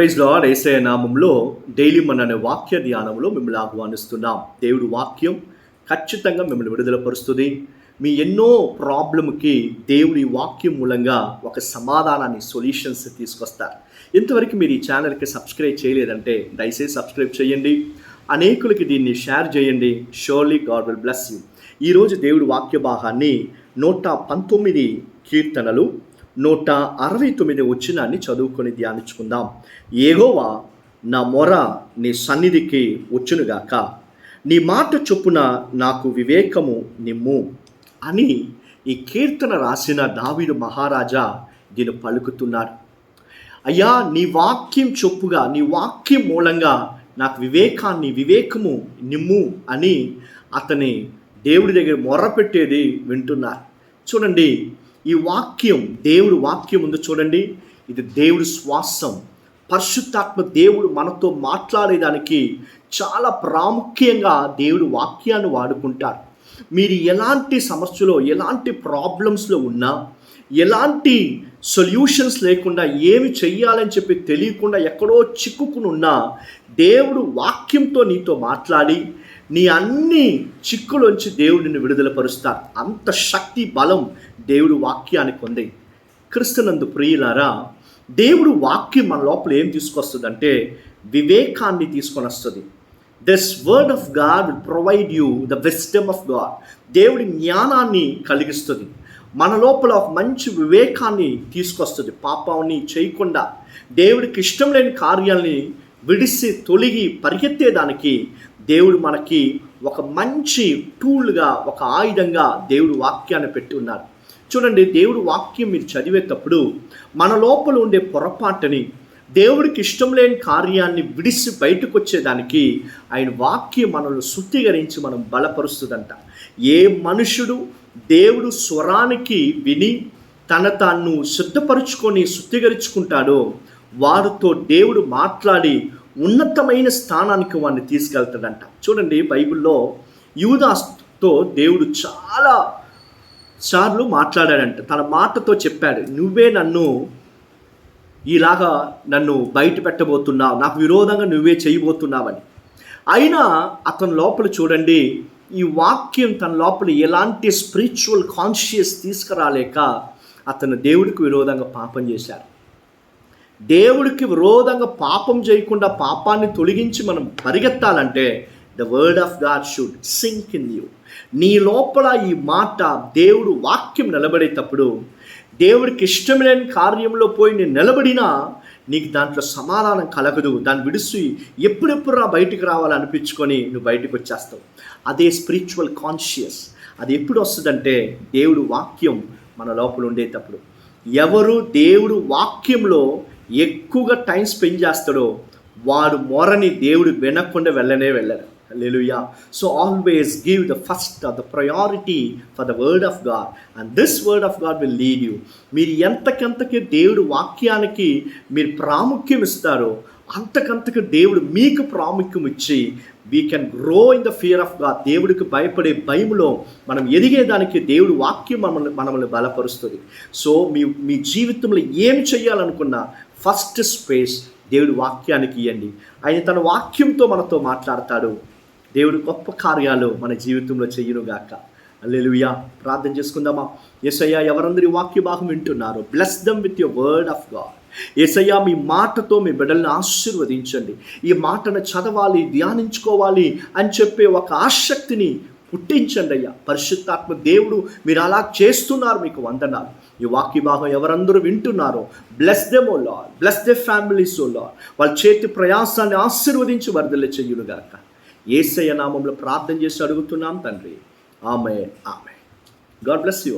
Praise lord. యేసయ్య నామంలో daily మన అనే వాక్య ధ్యానంలో మిమ్మల్ని ఆహ్వానిస్తున్నాం. దేవుడి వాక్యం ఖచ్చితంగా మిమ్మల్ని విడుదలపరుస్తుంది. మీ ఎన్నో ప్రాబ్లంకి దేవుడి వాక్యం మూలంగా ఒక సమాధానాన్ని, సొల్యూషన్స్ తీసుకొస్తారు. ఇంతవరకు మీరు ఈ ఛానల్కి సబ్స్క్రైబ్ చేయలేదంటే దయచేసి సబ్స్క్రైబ్ చేయండి. అనేకులకి దీన్ని షేర్ చేయండి. Surely God will bless you. ఈరోజు దేవుడి వాక్య భాగాన్ని 119 కీర్తనలు 169 వచనాన్ని చదువుకొని ధ్యానించుకుందాం. యెహోవా, నా మొర నీ సన్నిధికి వచ్చునుగాక, నీ మాట చొప్పున నాకు వివేకము నిమ్ము అని ఈ కీర్తన రాసిన దావీదు మహారాజా దీన్ని పలుకుతున్నారు. అయ్యా, నీ వాక్యం చొప్పుగా, నీ వాక్యం మూలంగా నాకు వివేకము నిమ్ము అని అతని దేవుడి దగ్గర మొర్రపెట్టేది వింటున్నారు. చూడండి, ఈ వాక్యం, దేవుడు వాక్యం ఉంది చూడండి, ఇది దేవుడి శ్వాసం. పరిశుద్ధాత్మ దేవుడు మనతో మాట్లాడేదానికి చాలా ప్రాముఖ్యంగా దేవుడు వాక్యాన్ని వాడుకుంటారు. మీరు ఎలాంటి సమస్యలో, ఎలాంటి ప్రాబ్లమ్స్లో ఉన్నా, ఎలాంటి సొల్యూషన్స్ లేకుండా, ఏమి చెయ్యాలని చెప్పి తెలియకుండా ఎక్కడో చిక్కుకుని ఉన్నా, దేవుడు వాక్యంతో నీతో మాట్లాడి నీ అన్ని చిక్కులోంచి దేవుడిని విడుదలపరుస్తారు. అంత శక్తి, బలం దేవుడు వాక్యానికి ఉంది. క్రీస్తునందు ప్రియులారా, దేవుడు వాక్యం మన లోపల ఏం తీసుకొస్తుందంటే వివేకాన్ని తీసుకొని వస్తుంది. This word of God will provide you the wisdom of God. దేవుడి జ్ఞానాన్ని కలిగిస్తుంది. మన లోపల ఒక మంచి వివేకాన్ని తీసుకొస్తుంది. పాపాన్ని చేయకుండా దేవుడికి ఇష్టం లేని కార్యాలని విడిసి తొలగి పరిగెత్తేదానికి దేవుడు మనకి ఒక మంచి టూల్గా, ఒక ఆయుధంగా దేవుడు వాక్యాన్ని పెట్టి ఉన్నారు. చూడండి, దేవుడు వాక్యం మీరు చదివేటప్పుడు మన లోపల ఉండే పొరపాటుని, దేవుడికి ఇష్టం లేని కార్యాన్ని విడిసి బయటకు వచ్చేదానికి ఆయన వాక్యం మనల్ని శుద్ధీకరించి మనం బలపరుస్తుందంట. ఏ మనుషుడు దేవుడు స్వరానికి విని తాను శుద్ధపరుచుకొని శుద్ధీకరించుకుంటాడో వారితో దేవుడు మాట్లాడి ఉన్నతమైన స్థానానికి వాడిని తీసుకెళ్తాడంట. చూడండి, బైబిల్లో యూదాతో దేవుడు చాలా సార్లు మాట్లాడాడంట. తన మాటతో చెప్పాడు, నువ్వే నన్ను బయట పెట్టబోతున్నావు, నాకు విరోధంగా నువ్వే చేయబోతున్నావని. అయినా అతని లోపల చూడండి, ఈ వాక్యం తన లోపల ఎలాంటి స్పిరిచువల్ కాన్షియస్ తీసుకురాలేక అతను దేవుడికి విరోధంగా పాపం చేశాడు. దేవుడికి విరోధంగా పాపం చేయకుండా పాపాన్ని తొలగించి మనం పరిగెత్తాలంటే the word of God should sink in you. నీ లోపల ఈ మాట, దేవుడు వాక్యం నిలబడేటప్పుడు, దేవుడికి ఇష్టం లేని కార్యంలో పోయి నేను నిలబడినా నీకు దాంట్లో సమాధానం కలగదు. దాన్ని విడిసి ఎప్పుడెప్పుడు బయటికి రావాలనిపించుకొని నువ్వు బయటకు వచ్చేస్తావు. అదే స్పిరిచువల్ కాన్షియస్. అది ఎప్పుడు వస్తుందంటే దేవుడు వాక్యం మన లోపల ఉండేటప్పుడు. ఎవరు దేవుడు వాక్యంలో ఎక్కువగా టైం స్పెండ్ చేస్తాడో వాడు మొరని దేవుడు వినకుండా వెళ్ళరు. Hallelujah. So always give the first the priority for the word of God and this word of God will lead you. మీరు ఎంతకంతకి దేవుడు వాక్యానికి మీరు ప్రాముఖ్యం ఇస్తారో అంతకంతకు దేవుడు మీకు ప్రాముఖ్యం ఇచ్చి we can grow in the fear of God. దేవుడికి భయపడే భయములో మనం ఎదిగేదానికి దేవుడు వాక్యం మనల్ని బలపరుస్తుంది. సో మీ జీవితంలో ఏమి చేయాలనుకున్నా ఫస్ట్ స్పేస్ దేవుడి వాక్యానికి ఇవ్వండి. ఆయన తన వాక్యంతో మనతో మాట్లాడతాడు. దేవుడు గొప్ప కార్యాలు మన జీవితంలో చెయ్యునుగాక. హల్లెలూయా. ప్రార్థన చేసుకుందామా. యేసయ్యా, ఎవరందరి వాక్య భాగం వింటున్నారో bless them with your word of God. యేసయ్యా, మీ మాటతో మీ బిడ్డల్ని ఆశీర్వదించండి. ఈ మాటను చదవాలి, ధ్యానించుకోవాలి అని చెప్పే ఒక ఆసక్తిని పుట్టించండి అయ్యా. పరిశుద్ధాత్మ దేవుడు మీరు అలా చేస్తున్నారు, మీకు వందనాలు. ఈ వాక్య భాగం ఎవరందరూ వింటున్నారో bless them O Lord, bless the families O Lord. వాళ్ళ చేతి ప్రయాసాన్ని ఆశీర్వదించి వర్ధిల్ల చెయ్యునుగాక. యేసయ్య నామంలో ప్రార్థన చేసి అడుగుతున్నాం తండ్రి. ఆమేన్. God bless you.